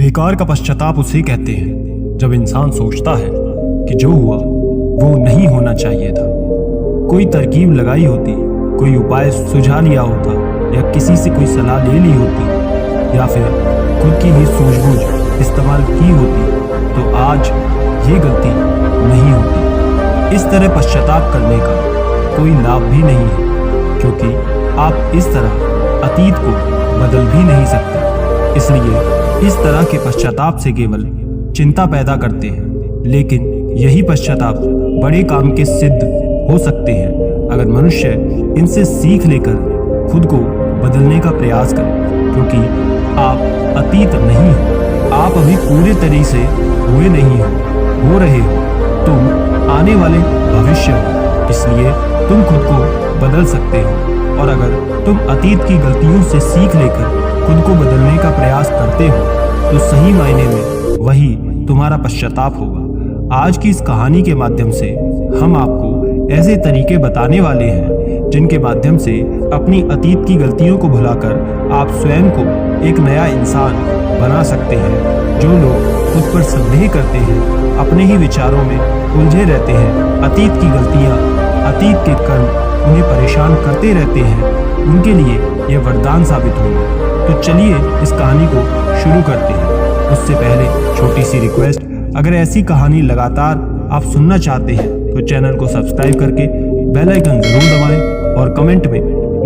बेकार का पश्चाताप उसे कहते हैं जब इंसान सोचता है कि जो हुआ वो नहीं होना चाहिए था। कोई तरकीब लगाई होती, कोई उपाय सुझा लिया होता, या किसी से कोई सलाह ले ली होती, या फिर खुद की ही सूझबूझ इस्तेमाल की होती, तो आज ये गलती नहीं होती। इस तरह पश्चाताप करने का कोई लाभ भी नहीं है, क्योंकि आप इस तरह अतीत को बदल भी नहीं सकते। इसलिए इस तरह के पश्चाताप से केवल चिंता पैदा करते हैं, लेकिन यही पश्चाताप बड़े काम के सिद्ध हो सकते हैं अगर मनुष्य इनसे सीख लेकर खुद को बदलने का प्रयास करे। क्योंकि आप अतीत नहीं हो, आप अभी पूरे तरह से हुए नहीं हो रहे हो, तुम आने वाले भविष्य हो। इसलिए तुम खुद को बदल सकते हो, और अगर तुम अतीत की गलतियों से सीख लेकर खुद को बदलने का प्रयास करते हो तो सही मायने में वही तुम्हारा पश्चाताप होगा। आज की इस कहानी के माध्यम से हम आपको ऐसे तरीके बताने वाले हैं जिनके माध्यम से अपनी अतीत की गलतियों को भुलाकर आप स्वयं को एक नया इंसान बना सकते हैं। जो लोग खुद पर संदेह करते हैं, अपने ही विचारों में उलझे रहते हैं, अतीत की गलतियां, अतीत के कर्म उन्हें परेशान करते रहते हैं, उनके लिए यह वरदान साबित होगा। तो चलिए इस कहानी को शुरू करते हैं। उससे पहले छोटी सी रिक्वेस्ट, अगर ऐसी कहानी लगातार आप सुनना चाहते हैं तो चैनल को सब्सक्राइब करके बेल आइकन जरूर दबाएं और कमेंट में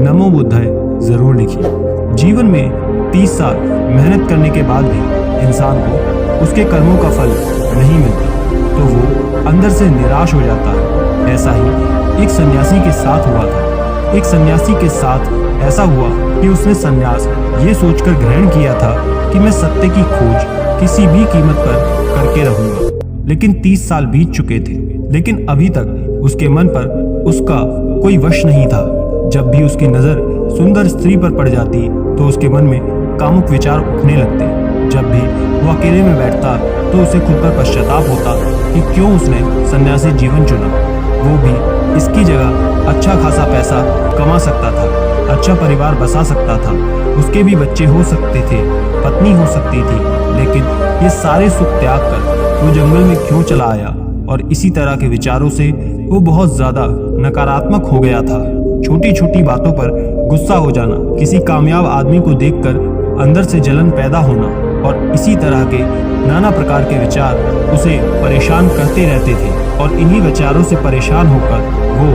नमो बुद्धाय जरूर लिखिए। जीवन में 30 साल मेहनत करने के बाद भी इंसान को उसके कर्मों का फल नहीं मिलता तो वो अंदर से निराश हो जाता है। ऐसा ही एक सन्यासी के साथ हुआ था। एक सन्यासी के साथ ऐसा हुआ कि उसने सन्यास ये सोचकर ग्रहण किया था कि मैं सत्य की खोज किसी भी कीमत पर करके रहूंगा। लेकिन 30 साल बीत चुके थे, लेकिन अभी तक उसके मन पर उसका कोई वश नहीं था। जब भी उसकी नजर सुंदर स्त्री पर पड़ जाती तो उसके मन में कामुक विचार उठने लगते। जब भी वो अकेले में बैठता तो उसे खुद पर पश्चाताप होता कि क्यों उसने सन्यासी जीवन चुना। वो भी इसकी जगह अच्छा खासा पैसा कमा सकता था, अच्छा परिवार बसा सकता था, उसके भी बच्चे हो सकते थे, पत्नी हो सकती थी। लेकिन ये सारे सुख त्याग कर वो जंगल में क्यों चला आया? और इसी तरह के विचारों से वो बहुत ज्यादा नकारात्मक हो गया था। छोटी छोटी बातों पर गुस्सा हो जाना, किसी कामयाब आदमी को देखकर अंदर से जलन पैदा होना, और इसी तरह के नाना प्रकार के विचार उसे परेशान करते रहते थे। और इन्हीं विचारों से परेशान होकर वो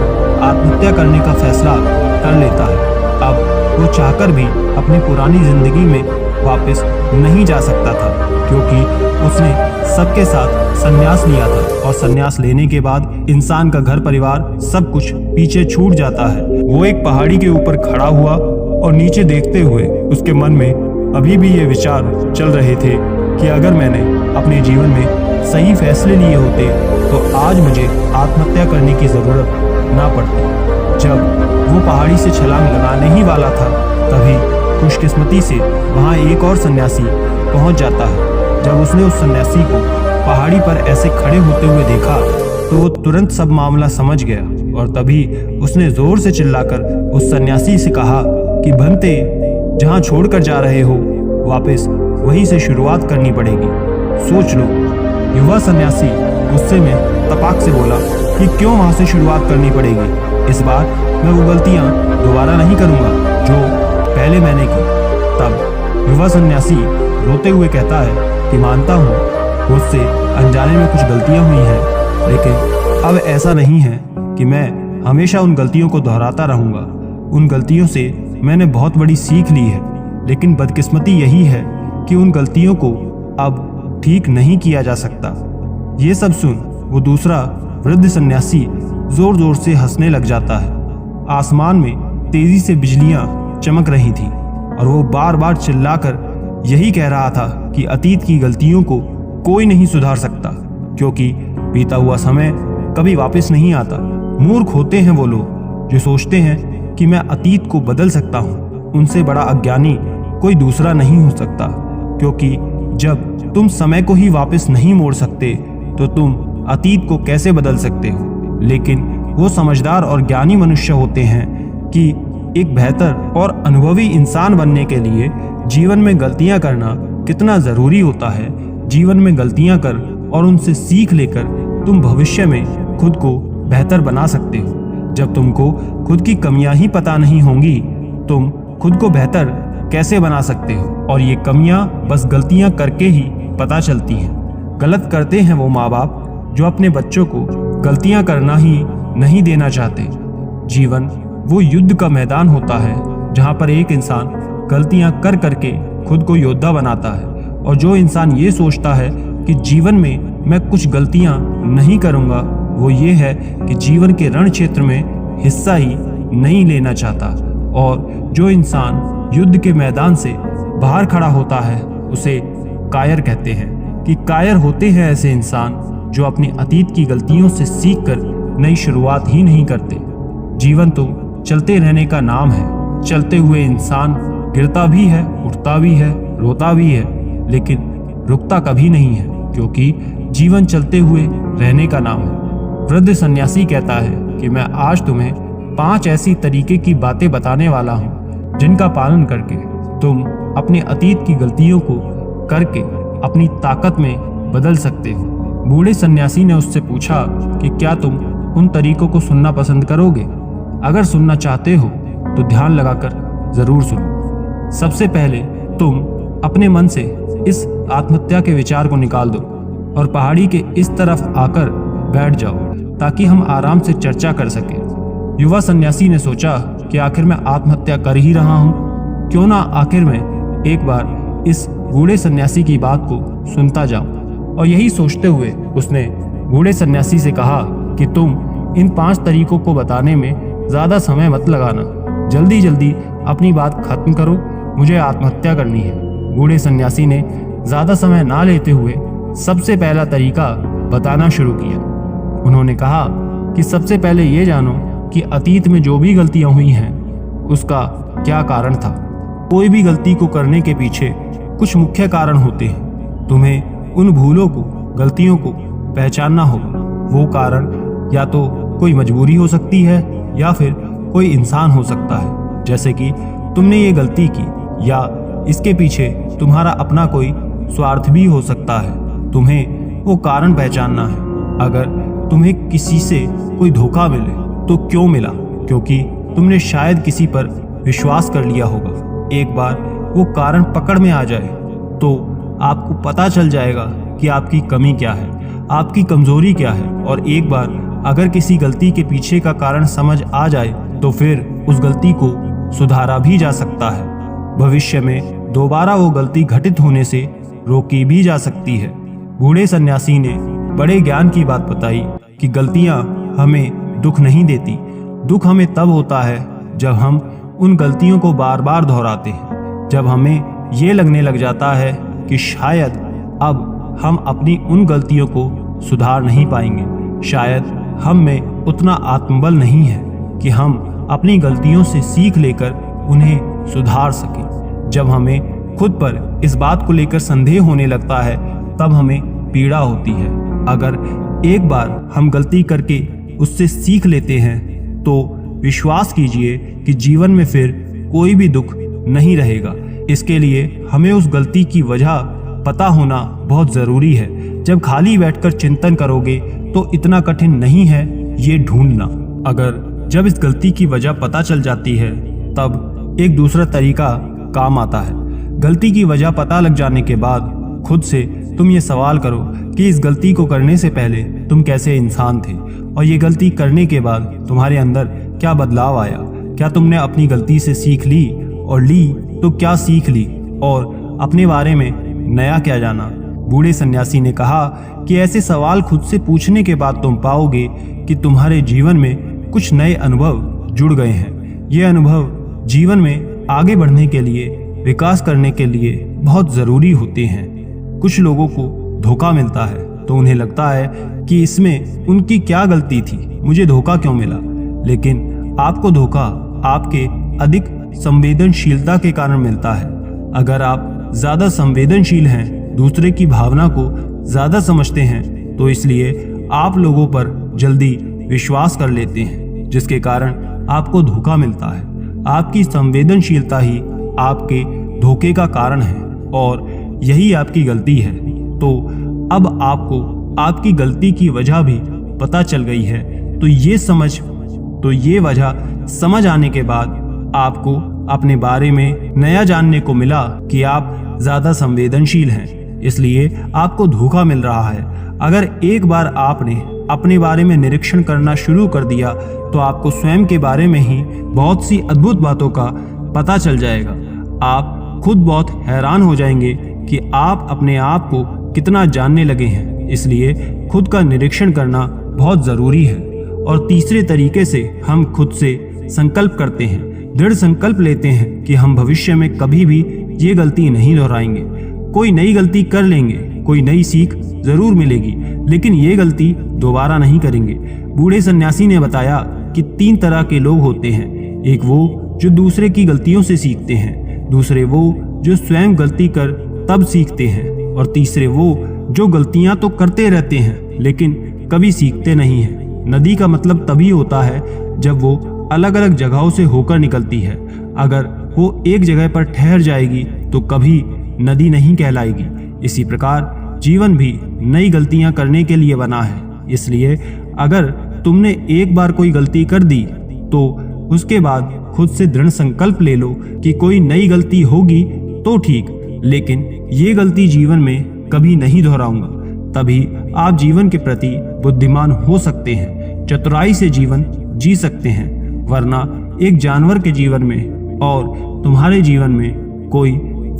आत्महत्या करने का फैसला कर लेता है। अब वो चाहकर भी अपनी पुरानी जिंदगी में वापस नहीं जा सकता था, क्योंकि उसने सबके साथ संन्यास लिया था, और संन्यास लेने के बाद इंसान का घर परिवार सब कुछ पीछे छूट जाता है। वो एक पहाड़ी के ऊपर खड़ा हुआ और नीचे देखते हुए उसके मन में अभी भी ये विचार चल रहे थे कि अगर मैंने अपने जीवन में सही फैसले लिए होते तो आज मुझे आत्महत्या करने की जरूरत ना पड़ती। जब वो पहाड़ी से छलांग लगाने ही वाला था तभी खुशकिस्मती से वहाँ एक और सन्यासी पहुँच जाता है। जब उसने उस सन्यासी को पहाड़ी पर ऐसे खड़े होते हुए देखा तो वो तुरंत सब मामला समझ गया, और तभी उसने जोर से चिल्लाकर उस सन्यासी से कहा कि बनते, जहाँ छोड़कर जा रहे हो वापस वहीं से शुरुआत करनी पड़ेगी। सोच लो। युवा सन्यासी गुस्से में तपाक से बोला कि क्यों वहां से शुरुआत करनी पड़ेगी? इस बार मैं वो गलतियां दोबारा नहीं करूंगा जो पहले मैंने की। तब युवा सन्यासी रोते हुए कहता है कि मानता हूँ मुझसे अनजाने में कुछ गलतियां हुई हैं, लेकिन अब ऐसा नहीं है कि मैं हमेशा उन गलतियों को दोहराता रहूंगा। उन गलतियों से मैंने बहुत बड़ी सीख ली है, लेकिन बदकिस्मती यही है कि उन गलतियों को अब ठीक नहीं किया जा सकता। ये सब सुन वो दूसरा वृद्ध सन्यासी जोर जोर से हंसने लग जाता है। आसमान में तेजी से बिजलियां चमक रही थी, और वो बार बार चिल्लाकर यही कह रहा था कि अतीत की गलतियों को कोई नहीं सुधार सकता, क्योंकि बीता हुआ समय कभी वापस नहीं आता। मूर्ख होते हैं वो लोग जो सोचते हैं कि मैं अतीत को बदल सकता हूँ। उनसे बड़ा अज्ञानी कोई दूसरा नहीं हो सकता, क्योंकि जब तुम समय को ही वापस नहीं मोड़ सकते तो तुम अतीत को कैसे बदल सकते हो? लेकिन वो समझदार और ज्ञानी मनुष्य होते हैं कि एक बेहतर और अनुभवी इंसान बनने के लिए जीवन में गलतियां करना कितना ज़रूरी होता है जीवन में गलतियां कर और उनसे सीख लेकर तुम भविष्य में खुद को बेहतर बना सकते हो। जब तुमको खुद की कमियां ही पता नहीं होंगी, तुम खुद को बेहतर कैसे बना सकते हो? और ये कमियां बस गलतियां करके ही पता चलती हैं। गलत करते हैं वो माँ बाप जो अपने बच्चों को गलतियां करना ही नहीं देना चाहते। जीवन वो युद्ध का मैदान होता है जहाँ पर एक इंसान गलतियां कर करके खुद को योद्धा बनाता है, और जो इंसान ये सोचता है कि जीवन में मैं कुछ गलतियां नहीं करूंगा, वो ये है कि जीवन के रण क्षेत्र में हिस्सा ही नहीं लेना चाहता। और जो इंसान युद्ध के मैदान से बाहर खड़ा होता है उसे कायर कहते हैं। कि कायर होते हैं ऐसे इंसान जो अपने अतीत की गलतियों से सीखकर नई शुरुआत ही नहीं करते। जीवन तो चलते रहने का नाम है। चलते हुए इंसान गिरता भी है, उठता भी है, रोता भी है, लेकिन रुकता कभी नहीं है, क्योंकि जीवन चलते हुए रहने का नाम है। वृद्ध सन्यासी कहता है कि मैं आज तुम्हें 5 ऐसी तरीके की बातें बताने वाला हूँ जिनका पालन करके तुम अपने अतीत की गलतियों को करके अपनी ताकत में बदल सकते हो। बूढ़े सन्यासी ने उससे पूछा कि क्या तुम उन तरीकों को सुनना पसंद करोगे? अगर सुनना चाहते हो तो ध्यान लगाकर जरूर सुनो। सबसे पहले तुम अपने मन से इस आत्महत्या के विचार को निकाल दो और पहाड़ी के इस तरफ आकर बैठ जाओ ताकि हम आराम से चर्चा कर सकें। युवा सन्यासी ने सोचा कि आखिर मैं आत्महत्या कर ही रहा हूँ, क्यों ना आखिर में एक बार इस बूढ़े सन्यासी की बात को सुनता जाऊं। और यही सोचते हुए उसने बूढ़े सन्यासी से कहा कि तुम इन 5 तरीकों को बताने में ज़्यादा समय मत लगाना, जल्दी जल्दी अपनी बात खत्म करो, मुझे आत्महत्या करनी है। बूढ़े सन्यासी ने ज़्यादा समय ना लेते हुए सबसे पहला तरीका बताना शुरू किया। उन्होंने कहा कि सबसे पहले ये जानो कि अतीत में जो भी गलतियां हुई हैं उसका क्या कारण था। कोई भी गलती को करने के पीछे कुछ मुख्य कारण होते हैं। तुम्हें उन भूलों को, गलतियों को पहचानना होगा। वो कारण या तो कोई मजबूरी हो सकती है या फिर कोई इंसान हो सकता है। जैसे कि तुमने ये गलती की, या इसके पीछे तुम्हारा अपना कोई स्वार्थ भी हो सकता है। तुम्हें वो कारण पहचानना है। अगर तुम्हें किसी से कोई धोखा मिले तो क्यों मिला? क्योंकि तुमने शायद किसी पर विश्वास कर लिया होगा। एक बार वो कारण पकड़ में आ जाए तो आपको पता चल जाएगा कि आपकी कमी क्या है, आपकी कमजोरी क्या है। और एक बार अगर किसी गलती के पीछे का कारण समझ आ जाए तो फिर उस गलती को सुधारा भी जा सकता है। भविष्य में दोबारा वो गलती घटित होने से रोकी भी जा सकती है। बूढ़े सन्यासी ने बड़े ज्ञान की बात बताई कि गलतियां हमें दुख नहीं देती। दुख हमें तब होता है जब हम उन गलतियों को बार बार दोहराते हैं, जब हमें ये लगने लग जाता है कि शायद अब हम अपनी उन गलतियों को सुधार नहीं पाएंगे। शायद हम में उतना आत्मबल नहीं है कि हम अपनी गलतियों से सीख लेकर उन्हें सुधार सकें। जब हमें खुद पर इस बात को लेकर संदेह होने लगता है तब हमें पीड़ा होती है। अगर एक बार हम गलती करके उससे सीख लेते हैं तो विश्वास कीजिए कि जीवन में फिर कोई भी दुख नहीं रहेगा। इसके लिए हमें उस गलती की वजह पता होना बहुत ज़रूरी है। जब खाली बैठकर चिंतन करोगे तो इतना कठिन नहीं है ये ढूंढना। अगर जब इस गलती की वजह पता चल जाती है तब एक दूसरा तरीका काम आता है। गलती की वजह पता लग जाने के बाद खुद से तुम ये सवाल करो कि इस गलती को करने से पहले तुम कैसे इंसान थे, और ये गलती करने के बाद तुम्हारे अंदर क्या बदलाव आया। क्या तुमने अपनी गलती से सीख ली, और ली तो क्या सीख ली, और अपने बारे में नया क्या जाना। बूढ़े सन्यासी ने कहा कि ऐसे सवाल खुद से पूछने के बाद तुम पाओगे कि तुम्हारे जीवन में कुछ नए अनुभव जुड़ गए हैं। ये अनुभव जीवन में आगे बढ़ने के लिए, विकास करने के लिए बहुत ज़रूरी होते हैं। कुछ लोगों को धोखा मिलता है तो उन्हें लगता है कि इसमें उनकी क्या गलती थी, मुझे धोखा क्यों मिला। लेकिन आपको धोखा आपके अधिक संवेदनशीलता के कारण मिलता है। अगर आप ज़्यादा संवेदनशील हैं, दूसरे की भावना को ज़्यादा समझते हैं, तो इसलिए आप लोगों पर जल्दी विश्वास कर लेते हैं, जिसके कारण आपको धोखा मिलता है। आपकी संवेदनशीलता ही आपके धोखे का कारण है। और यही आपकी गलती है। तो अब आपको आपकी गलती की वजह भी पता चल गई है, तो ये वजह समझ आने के बाद आपको अपने बारे में नया जानने को मिला कि आप ज्यादा संवेदनशील हैं, इसलिए आपको धोखा मिल रहा है। अगर एक बार आपने अपने बारे में निरीक्षण करना शुरू कर दिया तो आपको स्वयं के बारे में ही बहुत सी अद्भुत बातों का पता चल जाएगा। आप खुद बहुत हैरान हो जाएंगे कि आप अपने आप को कितना जानने लगे हैं। इसलिए खुद का निरीक्षण करना बहुत जरूरी है। और तीसरे तरीके से हम खुद से संकल्प करते हैं, दृढ़ संकल्प लेते हैं कि हम भविष्य में कभी भी ये गलती नहीं दोहराएंगे। कोई नई गलती कर लेंगे, कोई नई सीख जरूर मिलेगी, लेकिन ये गलती दोबारा नहीं करेंगे। बूढ़े सन्यासी ने बताया कि 3 तरह के लोग होते हैं। एक वो जो दूसरे की गलतियों से सीखते हैं, दूसरे वो जो स्वयं गलती कर तब सीखते हैं, और तीसरे वो जो गलतियां तो करते रहते हैं लेकिन कभी सीखते नहीं हैं। नदी का मतलब तभी होता है जब वो अलग अलग जगहों से होकर निकलती है। अगर वो एक जगह पर ठहर जाएगी तो कभी नदी नहीं कहलाएगी। इसी प्रकार जीवन भी नई गलतियां करने के लिए बना है। इसलिए अगर तुमने एक बार कोई गलती कर दी तो उसके बाद खुद से दृढ़ संकल्प ले लो कि कोई नई गलती होगी तो ठीक, लेकिन ये गलती जीवन में कभी नहीं दोहराऊंगा। तभी आप जीवन के प्रति बुद्धिमान हो सकते हैं, चतुराई से जीवन जी सकते हैं, वरना एक जानवर के जीवन में और तुम्हारे जीवन में कोई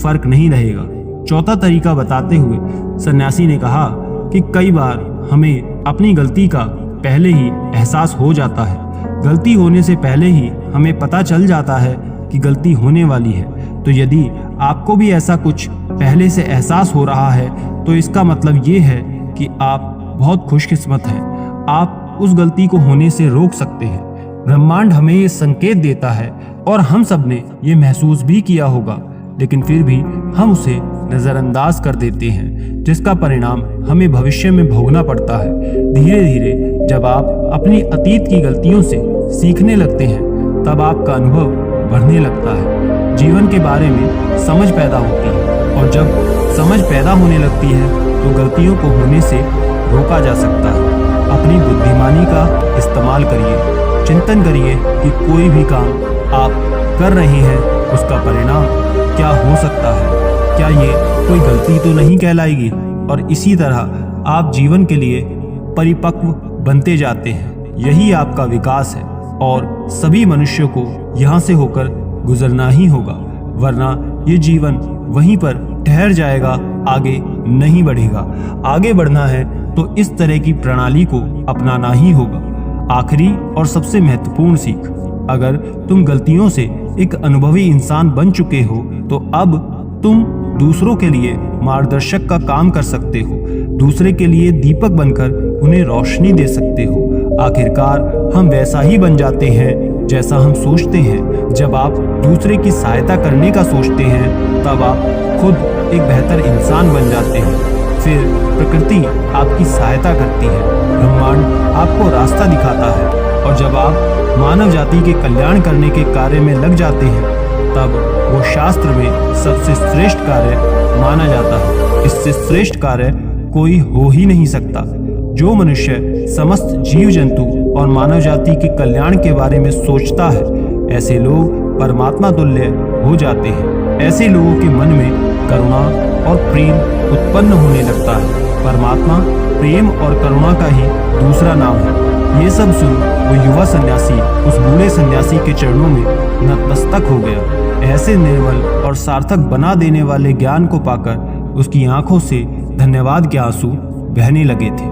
फर्क नहीं रहेगा। चौथा तरीका बताते हुए सन्यासी ने कहा कि कई बार हमें अपनी गलती का पहले ही एहसास हो जाता है। गलती होने से पहले ही हमें पता चल जाता है कि गलती होने वाली है। तो यदि आपको भी ऐसा कुछ पहले से एहसास हो रहा है तो इसका मतलब ये है कि आप बहुत खुशकिस्मत हैं। आप उस गलती को होने से रोक सकते हैं। ब्रह्मांड हमें ये संकेत देता है और हम सब ने ये महसूस भी किया होगा, लेकिन फिर भी हम उसे नजरअंदाज कर देते हैं, जिसका परिणाम हमें भविष्य में भोगना पड़ता है। धीरे धीरे जब आप अपनी अतीत की गलतियों से सीखने लगते हैं तब आपका अनुभव बढ़ने लगता है, जीवन के बारे में समझ पैदा होती है, और जब समझ पैदा होने लगती है तो गलतियों को होने से रोका जा सकता है। अपनी बुद्धिमानी का इस्तेमाल करिए, चिंतन करिए कि कोई भी काम आप कर रहे हैं उसका परिणाम क्या हो सकता है, क्या ये कोई गलती तो नहीं कहलाएगी। और इसी तरह आप जीवन के लिए परिपक्व बनते जाते हैं। यही आपका विकास है और सभी मनुष्यों को यहाँ से होकर गुजरना ही होगा, वरना ये जीवन वहीं पर ठहर जाएगा, आगे नहीं बढ़ेगा। आगे बढ़ना है तो इस तरह की प्रणाली को अपनाना ही होगा। आखिरी और सबसे महत्वपूर्ण सीख, अगर तुम गलतियों से एक अनुभवी इंसान बन चुके हो तो अब तुम दूसरों के लिए मार्गदर्शक का काम कर सकते हो, दूसरे के लिए दीपक बनकर उन्हें रोशनी दे सकते हो। आखिरकार हम वैसा ही बन जाते हैं जैसा हम सोचते हैं। जब आप दूसरे की सहायता करने का सोचते हैं तब आप खुद एक बेहतर इंसान बन जाते हैं। फिर प्रकृति आपकी सहायता करती है, ब्रह्मांड आपको रास्ता दिखाता है, और जब आप मानव जाति के कल्याण करने के कार्य में लग जाते हैं तब वो शास्त्र में सबसे श्रेष्ठ कार्य माना जाता है। इससे श्रेष्ठ कार्य कोई हो ही नहीं सकता। जो मनुष्य समस्त जीव जंतु और मानव जाति के कल्याण के बारे में सोचता है, ऐसे लोग परमात्मा तुल्य हो जाते हैं। ऐसे लोगों के मन में करुणा और प्रेम उत्पन्न होने लगता है। परमात्मा प्रेम और करुणा का ही दूसरा नाम है। ये सब सुन वो युवा सन्यासी उस बूढ़े सन्यासी के चरणों में नतमस्तक हो गया। ऐसे निर्मल और सार्थक बना देने वाले ज्ञान को पाकर उसकी आंखों से धन्यवाद के आंसू बहने लगे थे।